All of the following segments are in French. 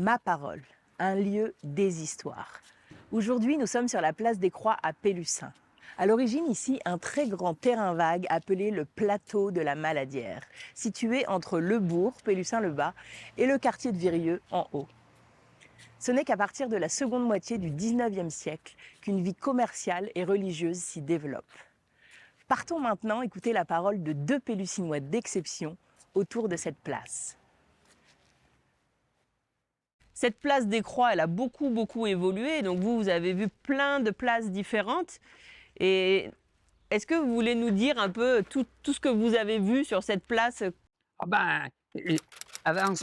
Ma Parole, un lieu des histoires. Aujourd'hui, nous sommes sur la place des Croix à Pélussin. À l'origine, ici, un très grand terrain vague appelé le plateau de la Maladière, situé entre le bourg, Pélussin-le-Bas, et le quartier de Virieu en haut. Ce n'est qu'à partir de la seconde moitié du 19e siècle qu'une vie commerciale et religieuse s'y développe. Partons maintenant écouter la parole de deux Pélusinois d'exception autour de cette place. Cette place des Croix, elle a beaucoup évolué. Donc vous avez vu plein de places différentes. Et est-ce que vous voulez nous dire un peu tout ce que vous avez vu sur cette place? Ah ben, avant,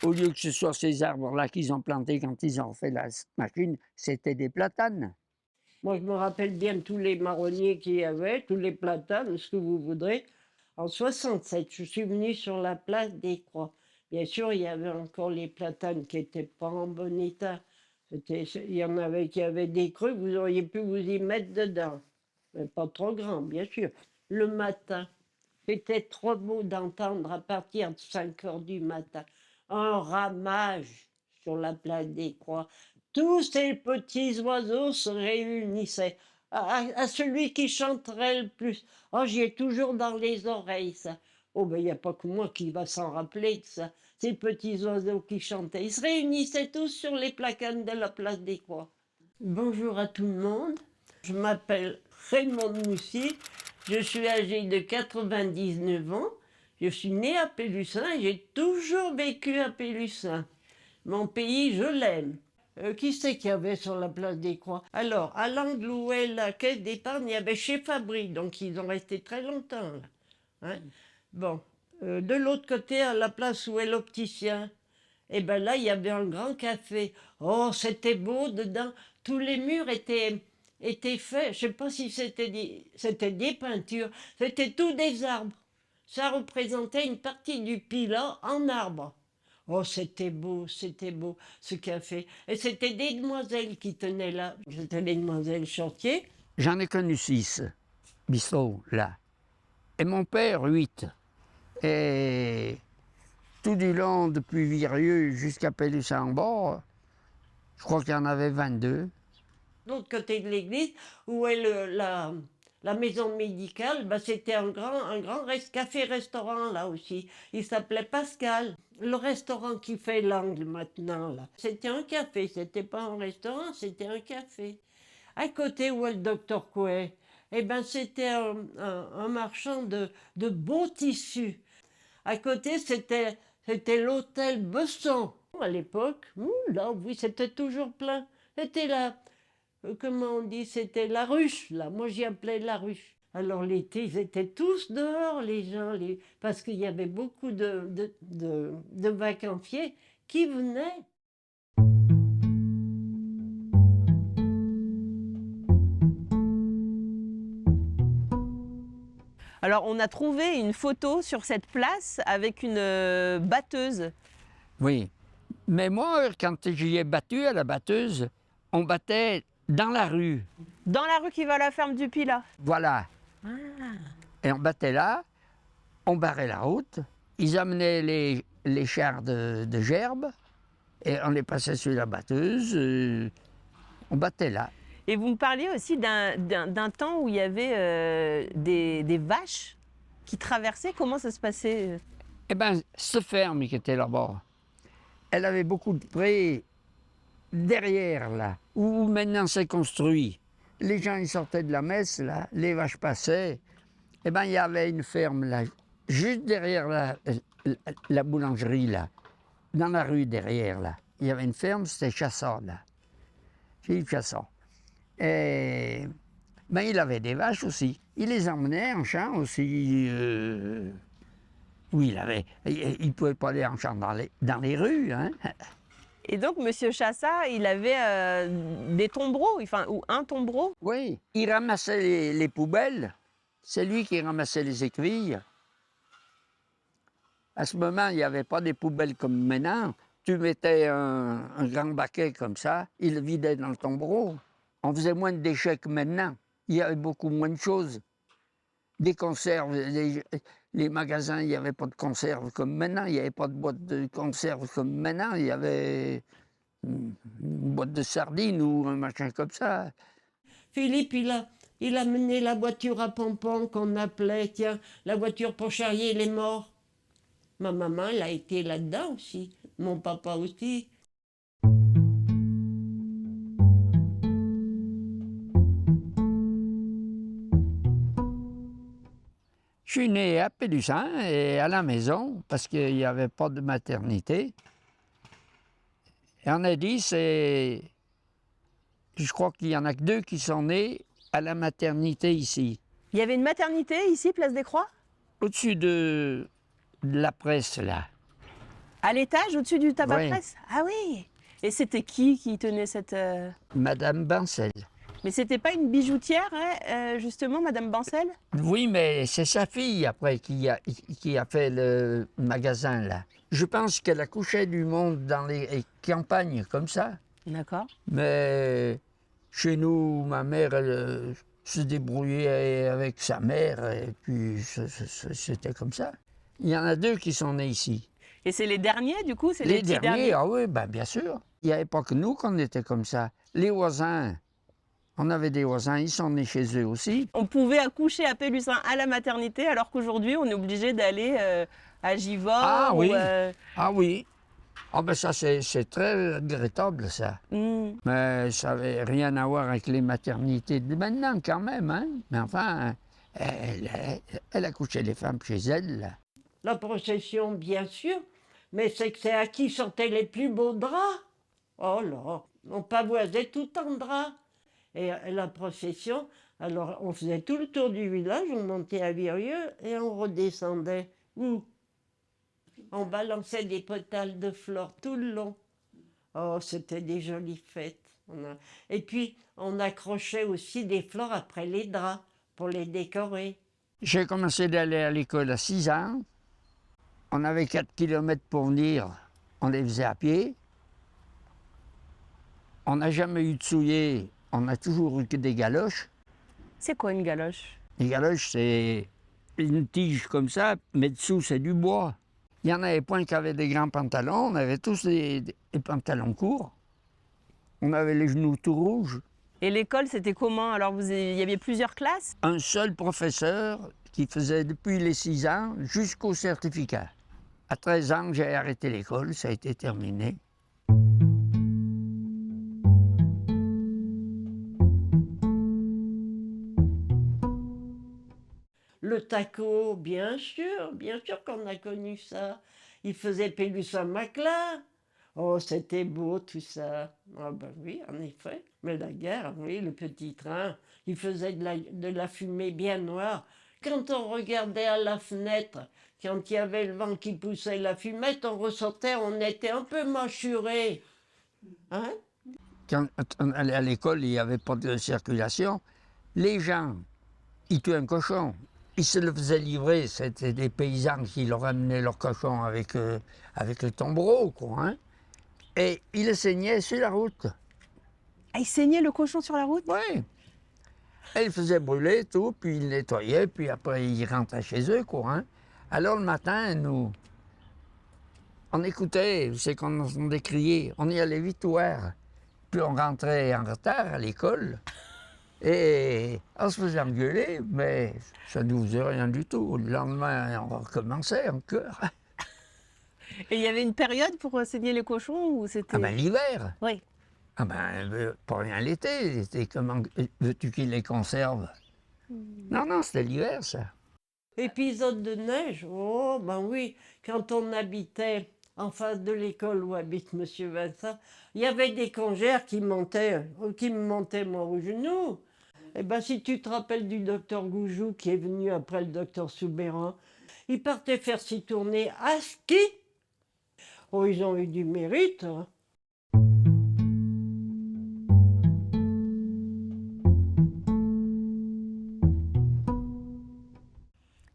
au lieu que ce soit ces arbres-là qu'ils ont plantés quand ils ont fait la machine, c'était des platanes. Moi, je me rappelle bien tous les marronniers qu'il y avait, tous les platanes, ce que vous voudrez. En 67, je suis venue sur la place des Croix. Bien sûr, il y avait encore les platanes qui n'étaient pas en bon état. Il y en avait qui avaient des creux, vous auriez pu vous y mettre dedans. Mais pas trop grand, bien sûr. Le matin, c'était trop beau d'entendre à partir de 5 heures du matin un ramage sur la place des Croix. Tous ces petits oiseaux se réunissaient à celui qui chanterait le plus. Oh, j'y ai toujours dans les oreilles, ça. Oh, ben, il n'y a pas que moi qui va s'en rappeler de ça. Ces petits oiseaux qui chantaient. Ils se réunissaient tous sur les placanes de la place des Croix. Bonjour à tout le monde. Je m'appelle Raymond Moussy. Je suis âgée de 99 ans. Je suis née à Pélussin et j'ai toujours vécu à Pélussin. Mon pays, je l'aime. Qui c'est qu'il y avait sur la place des Croix? Alors, à l'angle où est la caisse d'épargne, il y avait chez Fabry, donc ils ont resté très longtemps là. Hein? Bon, de l'autre côté, à la place où est l'opticien, et ben là, il y avait un grand café. Oh, c'était beau dedans. Tous les murs étaient faits. Je sais pas si c'était des peintures. C'était tout des arbres. Ça représentait une partie du Pilat en arbre. Oh, c'était beau, ce café. Et c'était des demoiselles qui tenaient là. C'était les demoiselles Chantier. J'en ai connu 6 bistrots, là. Et mon père, 8. Et tout du long, depuis Virieu jusqu'à Pélussin-en-Bord, je crois qu'il y en avait 22. De l'autre côté de l'église, où est la maison médicale, ben c'était un grand café-restaurant là aussi. Il s'appelait Pascal. Le restaurant qui fait l'angle maintenant là, c'était un café, c'était pas un restaurant, c'était un café. À côté où est le docteur Couet, eh ben c'était un marchand de beaux tissus. À côté, c'était l'hôtel Besson. À l'époque, là, oui, c'était toujours plein. C'était là, comment on dit, c'était la ruche, là. Moi, j'y appelais la ruche. Alors l'été, ils étaient tous dehors, les gens, parce qu'il y avait beaucoup de vacanciers qui venaient. Alors, on a trouvé une photo sur cette place avec une batteuse. Oui. Mais moi, quand j'y ai battu à la batteuse, on battait dans la rue. Dans la rue qui va à la ferme du Pilat. Voilà. Ah. Et on battait là, on barrait la route, ils amenaient les chars de gerbes, et on les passait sur la batteuse, on battait là. Et vous me parliez aussi d'un temps où il y avait des vaches qui traversaient. Comment ça se passait? Eh bien, cette ferme qui était là-bas, elle avait beaucoup de prés derrière, là, où maintenant c'est construit. Les gens, ils sortaient de la messe, là, les vaches passaient. Eh bien, il y avait une ferme, là, juste derrière la boulangerie, là, dans la rue derrière, là. Il y avait une ferme, c'était Chassant, là. Philippe Chassant. Et ben, il avait des vaches aussi. Il les emmenait en champ aussi. Oui, il ne pouvait pas aller en champ dans les rues. Hein. Et donc, Monsieur Chassat, il avait des tombereaux, enfin, ou un tombereau. Oui, il ramassait les poubelles. C'est lui qui ramassait les écuilles. À ce moment, il n'y avait pas des poubelles comme maintenant. Tu mettais un grand baquet comme ça, il le vidait dans le tombereau. On faisait moins de déchets que maintenant. Il y avait beaucoup moins de choses. Des conserves, Les magasins, il n'y avait pas de conserve comme maintenant. Il n'y avait pas de boîte de conserve comme maintenant. Il y avait une boîte de sardines ou un machin comme ça. Philippe, il a mené la voiture à Pampan qu'on appelait, tiens, la voiture pour charrier les morts. Ma maman, elle a été là-dedans aussi. Mon papa aussi. Je suis né à Pélussin et à la maison parce qu'il n'y avait pas de maternité. Et on a dit, je crois qu'il y en a que 2 qui sont nés à la maternité ici, Il y avait une maternité ici, place des Croix? au-dessus de la presse là. À l'étage, au-dessus du tabac Oui. presse? Ah oui. Et c'était qui tenait cette... Madame Bancel. Mais c'était pas une bijoutière, hein, justement, Madame Bancel? Oui, mais c'est sa fille après qui a fait le magasin là. Je pense qu'elle accouchait du monde dans les campagnes comme ça. D'accord. Mais chez nous, ma mère, elle se débrouillait avec sa mère et puis c'était comme ça. Il y en a 2 qui sont nés ici. Et c'est les derniers, du coup? C'est Les petits derniers, ah oui, ben bien sûr. Il n'y avait pas que nous qu'on était comme ça. Les voisins, on avait des voisins, ils sont nés chez eux aussi. On pouvait accoucher à Pélussin à la maternité, alors qu'aujourd'hui, on est obligé d'aller à Givors. Ah oui. Ou, Ah oui. Ah ben ça, c'est très regrettable, ça. Mais ça n'avait rien à voir avec les maternités de maintenant, quand même. Hein? Mais enfin, elle accouchait les femmes chez elle. Là. La procession, bien sûr, mais c'est à qui sortaient les plus beaux draps. Oh là, on pavoisait tout en drap. Et la procession, alors on faisait tout le tour du village, on montait à Virieu et on redescendait. Où? On balançait des pétales de fleurs tout le long. Oh, c'était des jolies fêtes. Et puis, on accrochait aussi des fleurs après les draps pour les décorer. J'ai commencé d'aller à l'école à 6 ans. On avait 4 kilomètres pour venir. On les faisait à pied. On n'a jamais eu de souliers. On a toujours eu que des galoches. C'est quoi une galoche? Les galoches, c'est une tige comme ça, mais dessous, c'est du bois. Il y en avait point qui avaient des grands pantalons. On avait tous des pantalons courts. On avait les genoux tout rouges. Et l'école, c'était comment? Alors, il y avait plusieurs classes? Un seul professeur qui faisait depuis les 6 ans jusqu'au certificat. À 13 ans, j'ai arrêté l'école, ça a été terminé. Le taco, bien sûr qu'on a connu ça. Il faisait Pélussin-Maclin. Oh, c'était beau tout ça. Ah ben oui, en effet. Mais la guerre, oui, le petit train, il faisait de la fumée bien noire. Quand on regardait à la fenêtre, quand il y avait le vent qui poussait la fumette, on ressortait, on était un peu mâchurés. Hein? Quand on allait à l'école, il n'y avait pas de circulation. Les gens, ils tuaient un cochon. Ils se le faisaient livrer. C'était des paysans qui leur amenaient leur cochon avec le tombereau, quoi. Hein? Et ils le saignaient sur la route. Ah, ils saignaient le cochon sur la route? Oui. Et ils faisaient brûler tout, puis ils nettoyaient, puis après ils rentraient chez eux, quoi. Hein? Alors le matin, nous, on écoutait, c'est qu'on entendait crier, on y allait vite voir. Puis on rentrait en retard à l'école. Et on se faisait engueuler, mais ça ne nous faisait rien du tout. Le lendemain, on recommençait encore. Et il y avait une période pour saigner les cochons ou c'était... Ah ben l'hiver. Oui. Ah ben, pas rien l'été. C'était comment veux-tu qu'ils les conservent? Non, non, c'était l'hiver, ça. Épisode de neige, oh ben oui, quand on habitait en face de l'école où habite Monsieur Vincent, il y avait des congères qui me montaient moi au genou. Eh ben si tu te rappelles du docteur Goujou qui est venu après le docteur Soubéran, il partait faire ses tournées à ski. Oh, ils ont eu du mérite. Hein.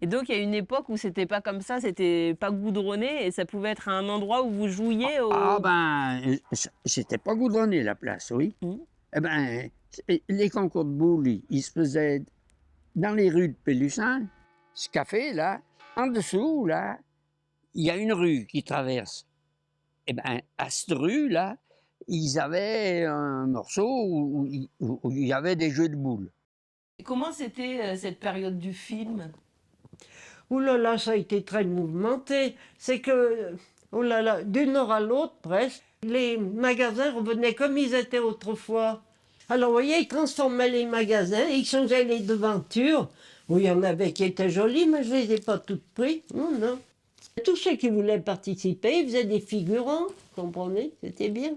Et donc, il y a une époque où c'était pas comme ça, c'était pas goudronné et ça pouvait être un endroit où vous jouiez au... Ah ben, c'était pas goudronné la place, oui. Eh ben, les concours de boules, ils se faisaient dans les rues de Pélussin. Ce café, là, En dessous, là, il y a une rue qui traverse. Et bien, à cette rue-là, ils avaient un morceau où il y avait des jeux de boules. Et comment c'était cette période du film? Ouh là là, ça a été très mouvementé. C'est que, oh là là, du nord à l'autre presque, les magasins revenaient comme ils étaient autrefois. Alors, vous voyez, ils transformaient les magasins, ils changeaient les devantures. Oui, il y en avait qui étaient jolies, mais je ne les ai pas toutes prises. Non, non. Tous ceux qui voulaient participer, ils faisaient des figurants, vous comprenez? C'était bien.